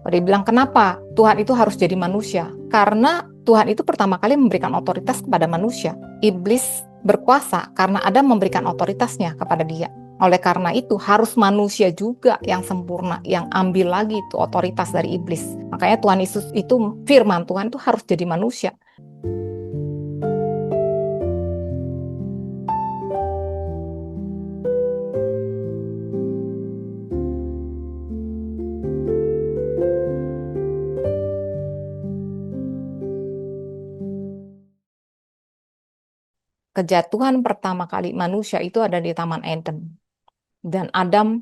Dia bilang, kenapa Tuhan itu harus jadi manusia? Karena Tuhan itu pertama kali memberikan otoritas kepada manusia. Iblis berkuasa karena Adam memberikan otoritasnya kepada dia. Oleh karena itu harus manusia juga yang sempurna, yang ambil lagi itu otoritas dari iblis. Makanya Tuhan Yesus itu, firman Tuhan itu harus jadi manusia. Kejatuhan pertama kali manusia itu ada di Taman Eden. Dan Adam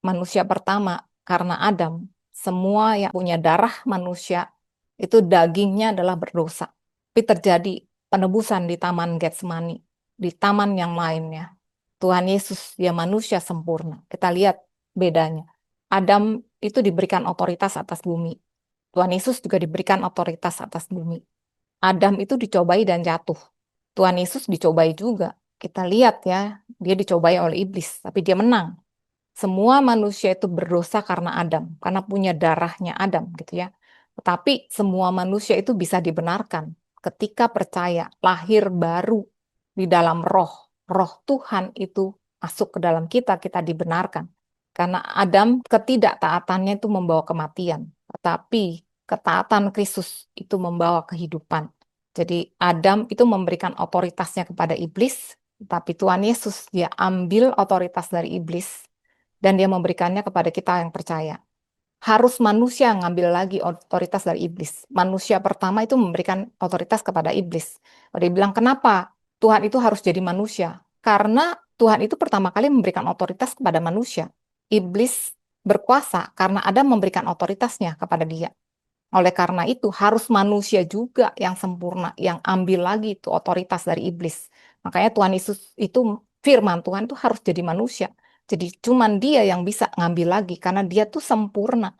manusia pertama, karena Adam, semua yang punya darah manusia, itu dagingnya adalah berdosa. Tapi terjadi penebusan di Taman Getsemani, di taman yang lainnya. Tuhan Yesus, dia manusia sempurna. Kita lihat bedanya. Adam itu diberikan otoritas atas bumi. Tuhan Yesus juga diberikan otoritas atas bumi. Adam itu dicobai dan jatuh. Tuhan Yesus dicobai juga. Kita lihat ya, dia dicobai oleh iblis, tapi dia menang. Semua manusia itu berdosa karena Adam, karena punya darahnya Adam gitu ya. Tetapi semua manusia itu bisa dibenarkan ketika percaya, lahir baru di dalam roh. Roh Tuhan itu masuk ke dalam kita, kita dibenarkan. Karena Adam ketidaktaatannya itu membawa kematian, tetapi ketaatan Kristus itu membawa kehidupan. Jadi Adam itu memberikan otoritasnya kepada iblis, tapi Tuhan Yesus dia ambil otoritas dari iblis dan dia memberikannya kepada kita yang percaya. Harus manusia ngambil lagi otoritas dari iblis. Manusia pertama itu memberikan otoritas kepada iblis. Dia bilang, kenapa Tuhan itu harus jadi manusia? Karena Tuhan itu pertama kali memberikan otoritas kepada manusia. Iblis berkuasa karena Adam memberikan otoritasnya kepada dia. Oleh karena itu harus manusia juga yang sempurna, yang ambil lagi itu otoritas dari iblis. Makanya Tuhan Yesus itu, firman Tuhan itu harus jadi manusia. Jadi cuman dia yang bisa ngambil lagi karena dia tuh sempurna.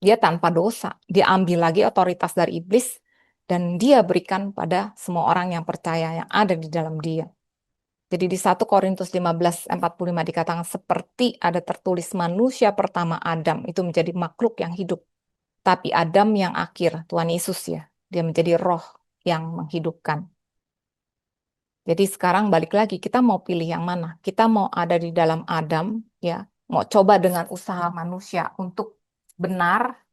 Dia tanpa dosa. Dia ambil lagi otoritas dari iblis dan dia berikan pada semua orang yang percaya yang ada di dalam dia. Jadi di 1 Korintus 15:45 dikatakan seperti ada tertulis manusia pertama Adam itu menjadi makhluk yang hidup. Tapi Adam yang akhir, Tuhan Yesus ya, dia menjadi roh yang menghidupkan. Jadi sekarang balik lagi, kita mau pilih yang mana? Kita mau ada di dalam Adam, ya, mau coba dengan usaha manusia untuk benar,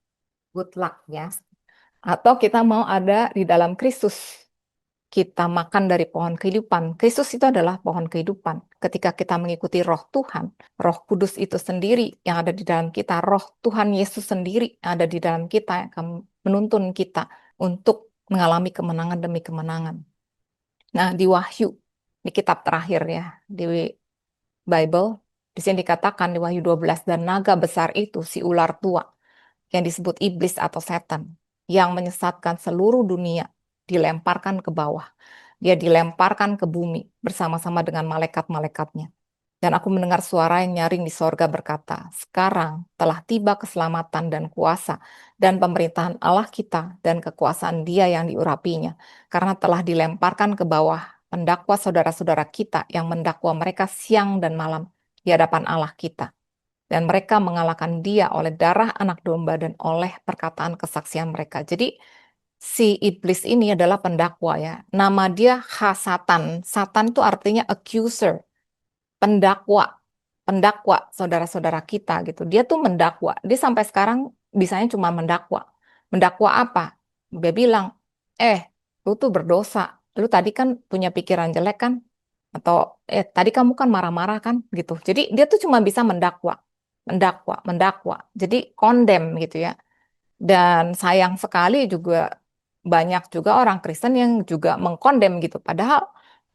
good luck ya. Atau kita mau ada di dalam Kristus, kita makan dari pohon kehidupan. Kristus itu adalah pohon kehidupan. Ketika kita mengikuti roh Tuhan, roh kudus itu sendiri yang ada di dalam kita, roh Tuhan Yesus sendiri yang ada di dalam kita, yang akan menuntun kita untuk mengalami kemenangan demi kemenangan. Nah, di Wahyu, di kitab terakhir ya, di Bible, di sini dikatakan di Wahyu 12, dan naga besar itu, si ular tua, yang disebut iblis atau setan, yang menyesatkan seluruh dunia, dilemparkan ke bawah. Dia dilemparkan ke bumi bersama-sama dengan malaikat-malaikatnya. Dan aku mendengar suara yang nyaring di sorga berkata, sekarang telah tiba keselamatan dan kuasa dan pemerintahan Allah kita dan kekuasaan Dia yang diurapinya. Karena telah dilemparkan ke bawah pendakwa saudara-saudara kita yang mendakwa mereka siang dan malam di hadapan Allah kita. Dan mereka mengalahkan dia oleh darah anak domba dan oleh perkataan kesaksian mereka. Jadi si iblis ini adalah pendakwa ya. Nama dia Hasatan. Satan itu artinya accuser, pendakwa. Pendakwa saudara-saudara kita gitu. Dia tuh mendakwa. Dia sampai sekarang bisanya cuma mendakwa. Mendakwa apa? Dia bilang, lu tuh berdosa. Lu tadi kan punya pikiran jelek kan? Atau tadi kamu kan marah-marah kan gitu. Jadi dia tuh cuma bisa mendakwa, mendakwa, mendakwa. Jadi condemn gitu ya. Dan sayang sekali juga banyak juga orang Kristen yang juga mengkondem gitu. Padahal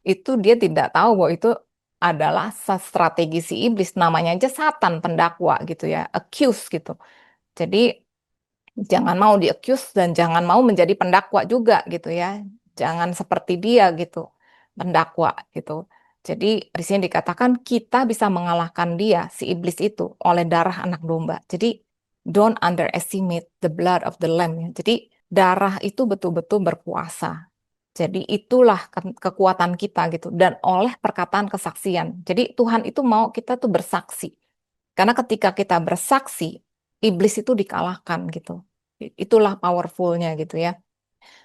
itu dia tidak tahu bahwa itu adalah strategi si iblis. Namanya aja Satan pendakwa gitu ya, accuse gitu. Jadi jangan mau di-accuse dan jangan mau menjadi pendakwa juga gitu ya. Jangan seperti dia gitu, pendakwa gitu. Jadi di sini dikatakan kita bisa mengalahkan dia, si iblis itu, oleh darah anak domba. Jadi don't underestimate the blood of the lamb ya. Jadi darah itu betul-betul berkuasa. Jadi itulah kekuatan kita gitu. Dan oleh perkataan kesaksian. Jadi Tuhan itu mau kita tuh bersaksi. Karena ketika kita bersaksi, iblis itu dikalahkan gitu. Itulah powerfulnya gitu ya.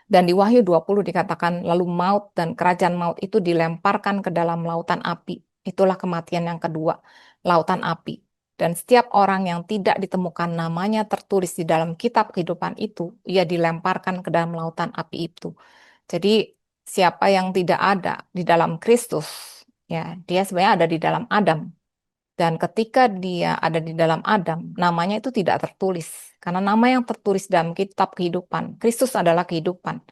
Dan di Wahyu 20 dikatakan lalu maut dan kerajaan maut itu dilemparkan ke dalam lautan api. Itulah kematian yang kedua, lautan api. Dan setiap orang yang tidak ditemukan namanya tertulis di dalam kitab kehidupan itu, ia dilemparkan ke dalam lautan api itu. Jadi siapa yang tidak ada di dalam Kristus, ya dia sebenarnya ada di dalam Adam. Dan ketika dia ada di dalam Adam, namanya itu tidak tertulis. Karena nama yang tertulis dalam kitab kehidupan, Kristus adalah kehidupan.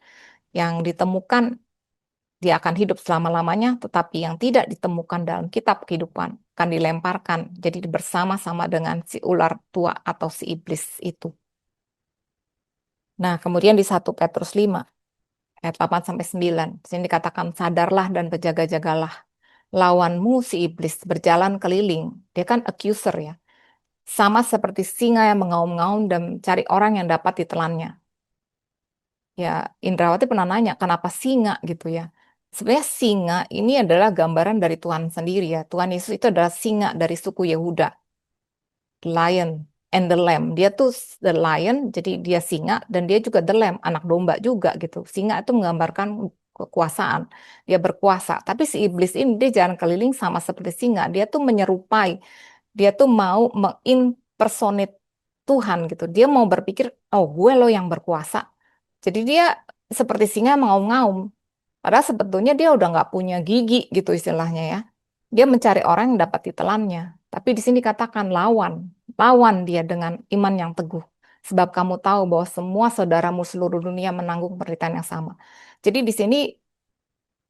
Yang ditemukan, dia akan hidup selama-lamanya, tetapi yang tidak ditemukan dalam kitab kehidupan akan dilemparkan. Jadi bersama-sama dengan si ular tua atau si iblis itu. Nah, kemudian di 1 Petrus 5 ayat 8-9, di sini dikatakan sadarlah dan berjaga-jagalah. Lawanmu si iblis berjalan keliling. Dia kan accuser ya. Sama seperti singa yang mengaum-ngaum dan mencari orang yang dapat ditelannya. Ya, Indrawati pernah nanya, kenapa singa gitu ya? Sebenarnya singa ini adalah gambaran dari Tuhan sendiri ya. Tuhan Yesus itu adalah singa dari suku Yehuda. Lion and the Lamb. Dia tuh the lion, jadi dia singa, dan dia juga the lamb, anak domba juga gitu. Singa itu menggambarkan kekuasaan. Dia berkuasa. Tapi si iblis ini dia jalan keliling sama seperti singa. Dia tuh menyerupai. Dia tuh mau mengimpersonate Tuhan gitu. Dia mau berpikir, oh gue loh yang berkuasa. Jadi dia seperti singa mengaum-ngaum. Padahal sebetulnya dia udah nggak punya gigi gitu istilahnya ya. Dia mencari orang yang dapat ditelannya. Tapi di sini katakan lawan. Lawan dia dengan iman yang teguh. Sebab kamu tahu bahwa semua saudaramu seluruh dunia menanggung penderitaan yang sama. Jadi di sini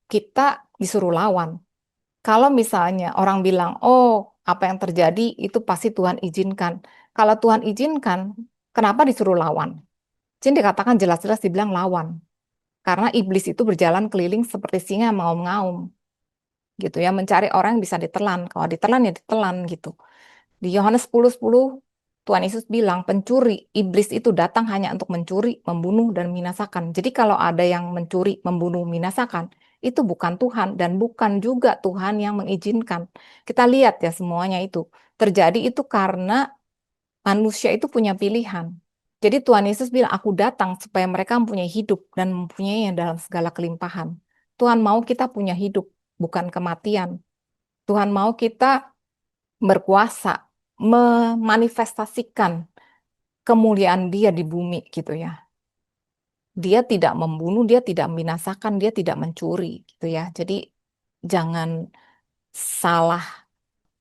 kita disuruh lawan. Kalau misalnya orang bilang, oh apa yang terjadi itu pasti Tuhan izinkan. Kalau Tuhan izinkan, kenapa disuruh lawan? Jadi dikatakan jelas-jelas dibilang lawan. Karena iblis itu berjalan keliling seperti singa yang mengaum-ngaum gitu ya, mencari orang yang bisa ditelan. Kalau ditelan ya ditelan gitu. Di Yohanes 10:10 Tuhan Yesus bilang pencuri, iblis itu datang hanya untuk mencuri, membunuh dan membinasakan. Jadi kalau ada yang mencuri, membunuh, membinasakan, itu bukan Tuhan dan bukan juga Tuhan yang mengizinkan. Kita lihat ya semuanya itu terjadi itu karena manusia itu punya pilihan. Jadi Tuhan Yesus bilang, aku datang supaya mereka mempunyai hidup dan mempunyainya dalam segala kelimpahan. Tuhan mau kita punya hidup, bukan kematian. Tuhan mau kita berkuasa, memanifestasikan kemuliaan Dia di bumi gitu ya. Dia tidak membunuh, dia tidak membinasakan, dia tidak mencuri gitu ya. Jadi jangan salah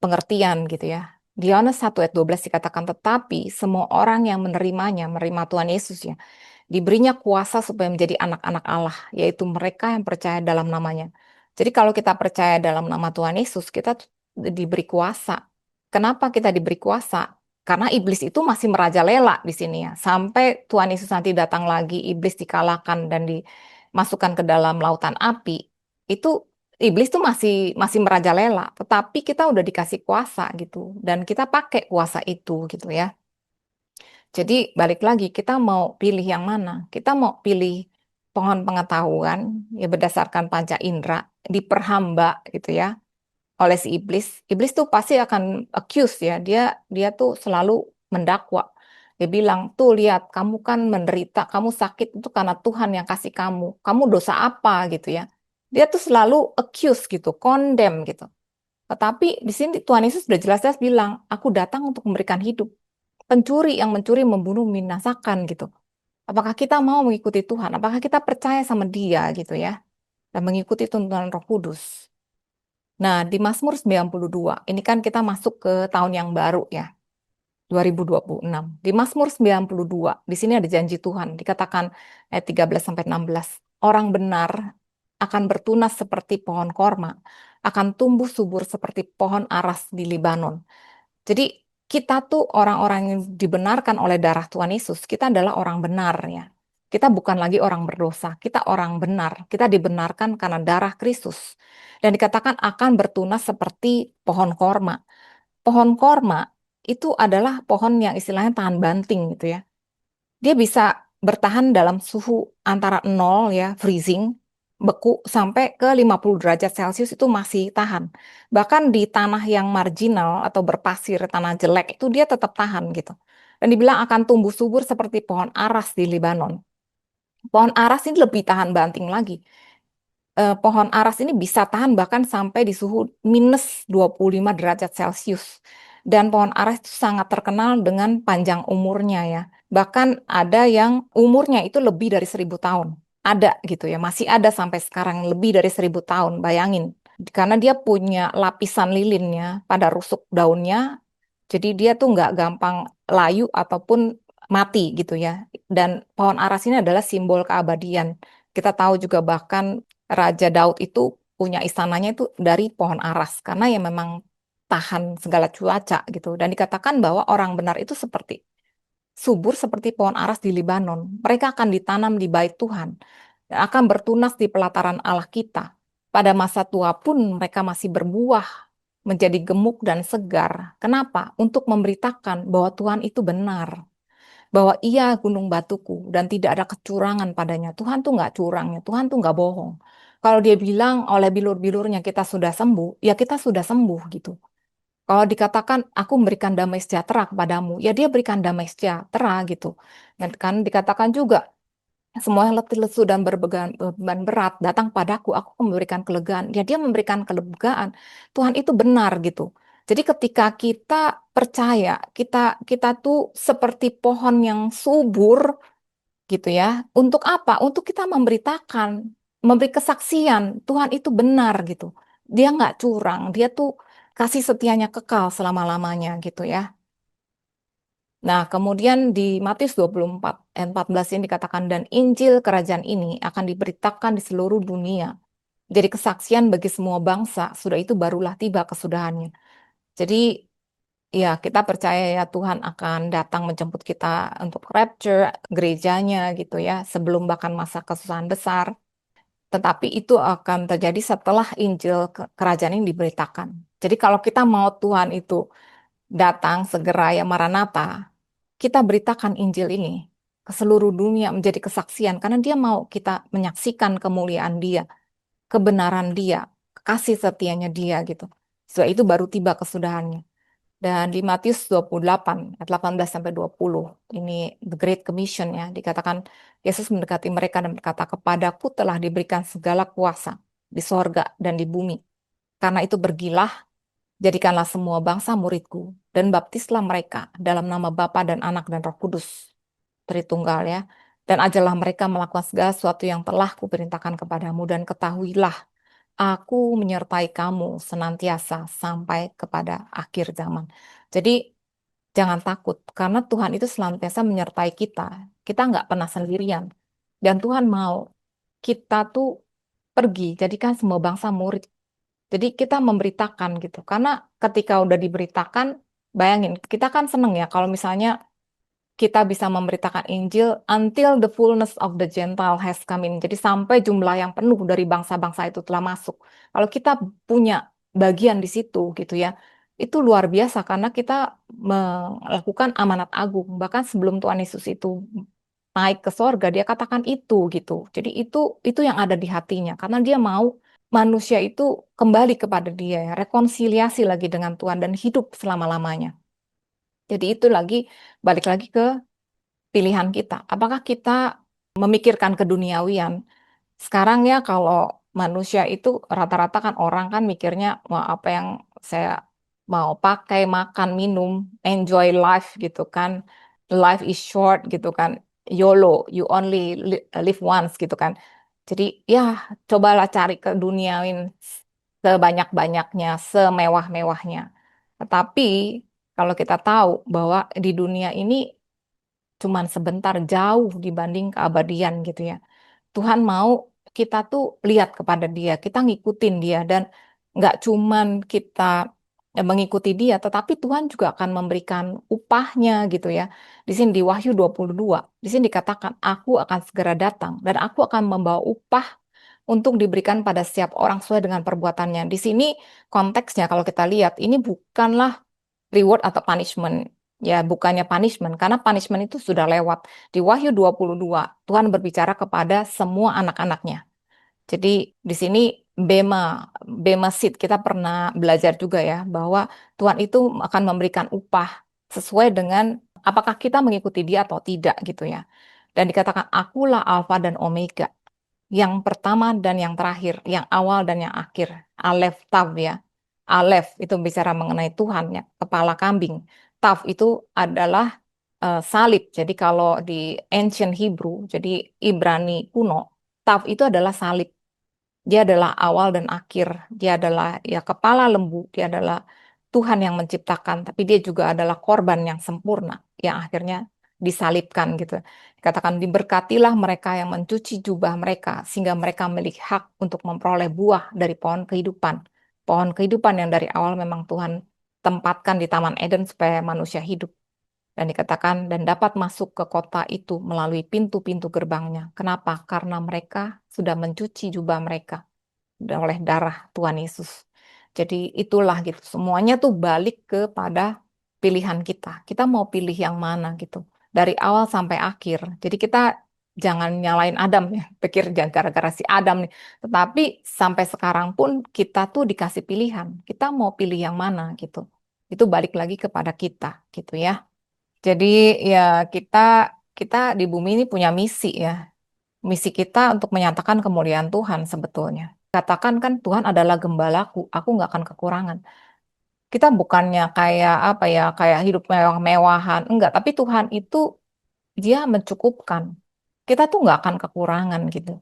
pengertian gitu ya. Di Yohanes 1 ayat 12 dikatakan, tetapi semua orang yang menerimanya, menerima Tuhan Yesus ya, diberinya kuasa supaya menjadi anak-anak Allah, yaitu mereka yang percaya dalam namanya. Jadi kalau kita percaya dalam nama Tuhan Yesus, kita diberi kuasa. Kenapa kita diberi kuasa? Karena iblis itu masih merajalela di sini ya. Sampai Tuhan Yesus nanti datang lagi, iblis dikalahkan dan dimasukkan ke dalam lautan api. Itu iblis tuh masih masih merajalela, tetapi kita udah dikasih kuasa gitu dan kita pakai kuasa itu gitu ya. Jadi balik lagi kita mau pilih yang mana? Kita mau pilih pohon pengetahuan ya berdasarkan panca indera diperhamba gitu ya oleh si iblis. Iblis tuh pasti akan accuse ya. Dia tuh selalu mendakwa. Dia bilang, "Tuh lihat, kamu kan menderita, kamu sakit itu karena Tuhan yang kasih kamu. Kamu dosa apa?" gitu ya. Dia tuh selalu accuse gitu, condemn gitu. Tetapi di sini Tuhan Yesus sudah jelas-jelas bilang, "Aku datang untuk memberikan hidup." Pencuri yang mencuri, membunuh, membinasakan gitu. Apakah kita mau mengikuti Tuhan? Apakah kita percaya sama Dia gitu ya? Dan mengikuti tuntunan Roh Kudus. Nah, di Mazmur 92, ini kan kita masuk ke tahun yang baru ya, 2026. Di Mazmur 92, di sini ada janji Tuhan, dikatakan ayat 13-16. Orang benar akan bertunas seperti pohon korma, akan tumbuh subur seperti pohon aras di Libanon. Jadi kita tuh orang-orang yang dibenarkan oleh darah Tuhan Yesus, kita adalah orang benar ya. Kita bukan lagi orang berdosa, kita orang benar. Kita dibenarkan karena darah Kristus. Dan dikatakan akan bertunas seperti pohon korma. Pohon korma itu adalah pohon yang istilahnya tahan banting gitu ya. Dia bisa bertahan dalam suhu antara 0 ya, freezing, beku sampai ke 50 derajat Celcius itu masih tahan. Bahkan di tanah yang marginal atau berpasir, tanah jelek itu dia tetap tahan gitu. Dan dibilang akan tumbuh subur seperti pohon aras di Libanon. Pohon aras ini lebih tahan banting lagi. Pohon aras ini bisa tahan bahkan sampai di suhu minus 25 derajat Celcius. Dan pohon aras itu sangat terkenal dengan panjang umurnya ya. Bahkan ada yang umurnya itu lebih dari 1.000 tahun. Ada gitu ya, masih ada sampai sekarang lebih dari 1.000 tahun, bayangin. Karena dia punya lapisan lilinnya pada rusuk daunnya, jadi dia tuh nggak gampang layu ataupun mati gitu ya. Dan pohon aras ini adalah simbol keabadian. Kita tahu juga bahkan Raja Daud itu punya istananya itu dari pohon aras karena ya memang tahan segala cuaca gitu. Dan dikatakan bahwa orang benar itu seperti subur seperti pohon aras di Libanon. Mereka akan ditanam di bait Tuhan dan akan bertunas di pelataran Allah kita. Pada masa tua pun mereka masih berbuah, menjadi gemuk dan segar. Kenapa? Untuk memberitakan bahwa Tuhan itu benar, bahwa Ia gunung batuku dan tidak ada kecurangan padanya. Tuhan tuh nggak curang ya, Tuhan tuh nggak bohong. Kalau Dia bilang oleh bilur-bilurnya kita sudah sembuh, ya kita sudah sembuh gitu. Kalau dikatakan aku memberikan damai sejahtera kepadamu, ya Dia berikan damai sejahtera gitu. Dan kan dikatakan juga semua yang letih lesu dan beban berat datang padaku, aku akan memberikan kelegaan. Ya Dia memberikan kelegaan. Tuhan itu benar gitu. Jadi ketika kita percaya, kita kita tuh seperti pohon yang subur gitu ya. Untuk apa? Untuk kita memberitakan, memberi kesaksian Tuhan itu benar gitu. Dia nggak curang, dia tuh kasih setianya kekal selama-lamanya gitu ya. Nah, kemudian di Matius 24 ayat 14 ini dikatakan, dan Injil kerajaan ini akan diberitakan di seluruh dunia. Jadi kesaksian bagi semua bangsa, sudah itu barulah tiba kesudahannya. Jadi ya kita percaya ya Tuhan akan datang menjemput kita untuk rapture gerejanya gitu ya, sebelum bahkan masa kesusahan besar. Tetapi itu akan terjadi setelah Injil kerajaan ini diberitakan. Jadi kalau kita mau Tuhan itu datang segera ya Maranatha, kita beritakan Injil ini ke seluruh dunia menjadi kesaksian karena Dia mau kita menyaksikan kemuliaan Dia, kebenaran Dia, kasih setianya Dia gitu. Setelah itu baru tiba kesudahannya. Dan di Matius 28 ayat 18 sampai 20 ini the Great Commission ya, dikatakan Yesus mendekati mereka dan berkata, kepadaku telah diberikan segala kuasa di sorga dan di bumi. Karena itu pergilah, jadikanlah semua bangsa muridku dan baptislah mereka dalam nama Bapa dan Anak dan Roh Kudus, Tritunggal ya. Dan ajarlah mereka melakukan segala sesuatu yang telah kuperintahkan kepadamu dan ketahuilah aku menyertai kamu senantiasa sampai kepada akhir zaman. Jadi jangan takut karena Tuhan itu senantiasa menyertai kita. Kita nggak pernah sendirian. Dan Tuhan mau kita tuh pergi, jadikan semua bangsa murid. Jadi kita memberitakan gitu. Karena ketika udah diberitakan, bayangin, kita kan seneng ya kalau misalnya kita bisa memberitakan Injil until the fullness of the Gentile has come in. Jadi sampai jumlah yang penuh dari bangsa-bangsa itu telah masuk. Kalau kita punya bagian di situ gitu ya, itu luar biasa karena kita melakukan amanat agung. Bahkan sebelum Tuhan Yesus itu naik ke sorga, dia katakan itu gitu. Jadi itu yang ada di hatinya karena dia mau manusia itu kembali kepada dia ya, rekonsiliasi lagi dengan Tuhan dan hidup selama-lamanya. Jadi itu lagi balik lagi ke pilihan kita. Apakah kita memikirkan keduniawian? Sekarang ya kalau manusia itu rata-rata kan orang kan mikirnya wah apa yang saya mau pakai, makan, minum, enjoy life gitu kan. Life is short gitu kan. YOLO, you only live once gitu kan. Jadi ya cobalah cari keduniawian sebanyak-banyaknya, semewah-mewahnya. Tetapi kalau kita tahu bahwa di dunia ini cuman sebentar jauh dibanding keabadian gitu ya. Tuhan mau kita tuh lihat kepada Dia, kita ngikutin Dia dan nggak cuman kita mengikuti Dia, tetapi Tuhan juga akan memberikan upahnya gitu ya. Di sini di Wahyu 22, di sini dikatakan aku akan segera datang dan aku akan membawa upah untuk diberikan pada setiap orang sesuai dengan perbuatannya. Di sini konteksnya kalau kita lihat ini bukanlah reward atau punishment. Ya, bukannya punishment, karena punishment itu sudah lewat. Di Wahyu 22, Tuhan berbicara kepada semua anak-anaknya. Jadi di sini Bema, Bema Seed, kita pernah belajar juga ya, bahwa Tuhan itu akan memberikan upah sesuai dengan apakah kita mengikuti dia atau tidak gitu ya. Dan dikatakan akulah Alfa dan Omega, yang pertama dan yang terakhir, yang awal dan yang akhir. Alef Tav ya. Alef itu bicara mengenai Tuhan ya, kepala kambing. Tav itu adalah salib. Jadi kalau di ancient Hebrew, jadi Ibrani kuno, Tav itu adalah salib. Dia adalah awal dan akhir. Dia adalah ya kepala lembu. Dia adalah Tuhan yang menciptakan, tapi dia juga adalah korban yang sempurna yang akhirnya disalibkan gitu. Dikatakan diberkatilah mereka yang mencuci jubah mereka sehingga mereka memiliki hak untuk memperoleh buah dari pohon kehidupan. Pohon kehidupan yang dari awal memang Tuhan tempatkan di Taman Eden supaya manusia hidup. Dan dikatakan dan dapat masuk ke kota itu melalui pintu-pintu gerbangnya. Kenapa? Karena mereka sudah mencuci jubah mereka oleh darah Tuhan Yesus. Jadi itulah gitu. Semuanya tuh balik kepada pilihan kita. Kita mau pilih yang mana gitu. Dari awal sampai akhir. Jadi kita jangan nyalain Adam ya. Pikir jangan gara-gara si Adam nih. Tetapi sampai sekarang pun kita tuh dikasih pilihan. Kita mau pilih yang mana gitu. Itu balik lagi kepada kita gitu ya. Jadi ya kita kita di bumi ini punya misi ya. Misi kita untuk menyatakan kemuliaan Tuhan sebetulnya. Katakan kan Tuhan adalah gembalaku, aku nggak akan kekurangan. Kita bukannya kayak apa ya, kayak hidup mewah-mewahan, enggak. Tapi Tuhan itu dia mencukupkan. Kita tuh nggak akan kekurangan gitu.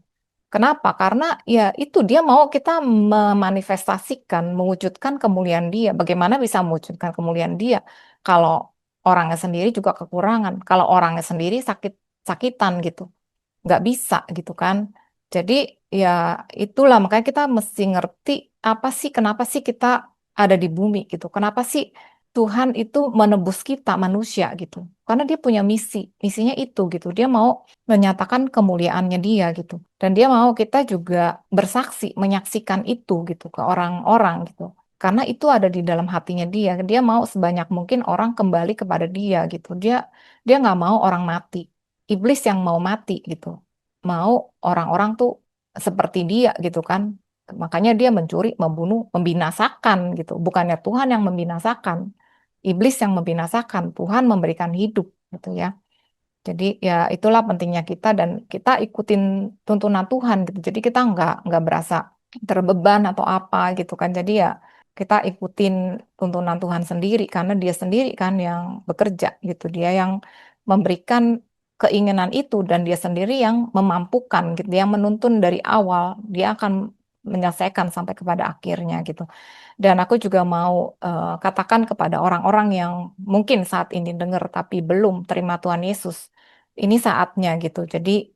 Kenapa? Karena ya itu dia mau kita memanifestasikan, mewujudkan kemuliaan dia. Bagaimana bisa mewujudkan kemuliaan dia kalau orangnya sendiri juga kekurangan, kalau orangnya sendiri sakit-sakitan gitu, nggak bisa gitu kan. Jadi ya itulah makanya kita mesti ngerti apa sih, kenapa sih kita ada di bumi gitu. Kenapa sih Tuhan itu menebus kita manusia gitu. Karena dia punya misi, misinya itu gitu. Dia mau menyatakan kemuliaannya dia gitu. Dan dia mau kita juga bersaksi, menyaksikan itu gitu ke orang-orang gitu. Karena itu ada di dalam hatinya dia. Dia mau sebanyak mungkin orang kembali kepada dia gitu. Dia nggak mau orang mati. Iblis yang mau mati gitu. Mau orang-orang tuh seperti dia gitu kan. Makanya dia mencuri, membunuh, membinasakan gitu. Bukannya Tuhan yang membinasakan. Iblis yang membinasakan. Tuhan memberikan hidup gitu ya. Jadi ya itulah pentingnya kita dan kita ikutin tuntunan Tuhan gitu. Jadi kita nggak berasa terbeban atau apa gitu kan. Jadi ya kita ikutin tuntunan Tuhan sendiri karena Dia sendiri kan yang bekerja gitu. Dia yang memberikan keinginan itu dan Dia sendiri yang memampukan gitu. Dia yang menuntun dari awal. Dia akan menyelesaikan sampai kepada akhirnya gitu. Dan aku juga mau katakan kepada orang-orang yang mungkin saat ini dengar tapi belum terima Tuhan Yesus. Ini saatnya gitu. Jadi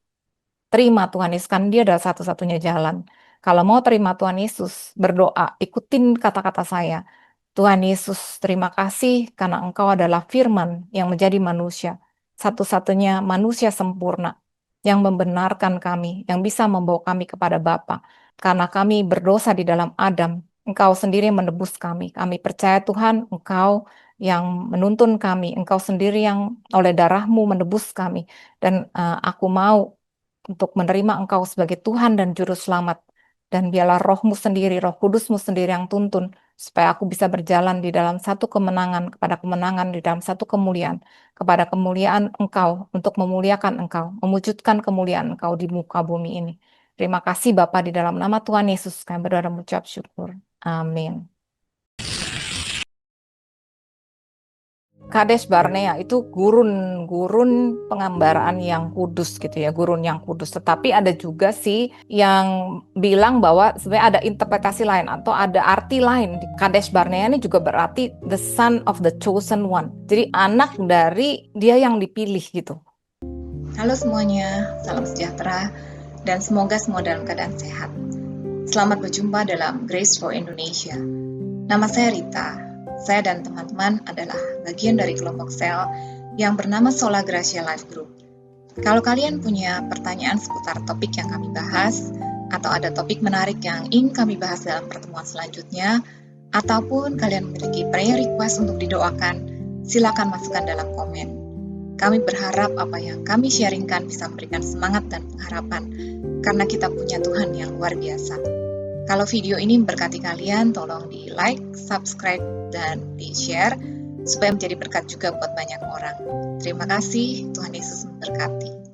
terima Tuhan Yesus kan dia adalah satu-satunya jalan. Kalau mau terima Tuhan Yesus, berdoa, ikutin kata-kata saya. Tuhan Yesus, terima kasih karena Engkau adalah firman yang menjadi manusia. Satu-satunya manusia sempurna yang membenarkan kami, yang bisa membawa kami kepada Bapa. Karena kami berdosa di dalam Adam, Engkau sendiri menebus kami. Kami percaya Tuhan, Engkau yang menuntun kami, Engkau sendiri yang oleh darah-Mu menebus kami. Dan aku mau untuk menerima Engkau sebagai Tuhan dan Juru Selamat. Dan biarlah rohmu sendiri, roh kudusmu sendiri yang tuntun, supaya aku bisa berjalan di dalam satu kemenangan, kepada kemenangan, di dalam satu kemuliaan, kepada kemuliaan Engkau, untuk memuliakan Engkau, mewujudkan kemuliaan Engkau di muka bumi ini. Terima kasih Bapa di dalam nama Tuhan Yesus, kami berdoa dan mengucap syukur. Amin. Kades Barnea itu gurun pengambaraan yang kudus gitu ya, gurun yang kudus. Tetapi ada juga sih yang bilang bahwa sebenarnya ada interpretasi lain atau ada arti lain. Kades Barnea ini juga berarti the son of the chosen one. Jadi anak dari dia yang dipilih gitu. Halo semuanya, salam sejahtera dan semoga semua dalam keadaan sehat. Selamat berjumpa dalam Grace for Indonesia. Nama saya Rita. Saya dan teman-teman adalah bagian dari kelompok sel yang bernama Sola Gracia Life Group. Kalau kalian punya pertanyaan seputar topik yang kami bahas, atau ada topik menarik yang ingin kami bahas dalam pertemuan selanjutnya, ataupun kalian memiliki prayer request untuk didoakan, silakan masukkan dalam komen. Kami berharap apa yang kami sharingkan bisa memberikan semangat dan pengharapan, karena kita punya Tuhan yang luar biasa. Kalau video ini memberkati kalian, tolong di like, subscribe, dan di share, supaya menjadi berkat juga buat banyak orang. Terima kasih, Tuhan Yesus memberkati.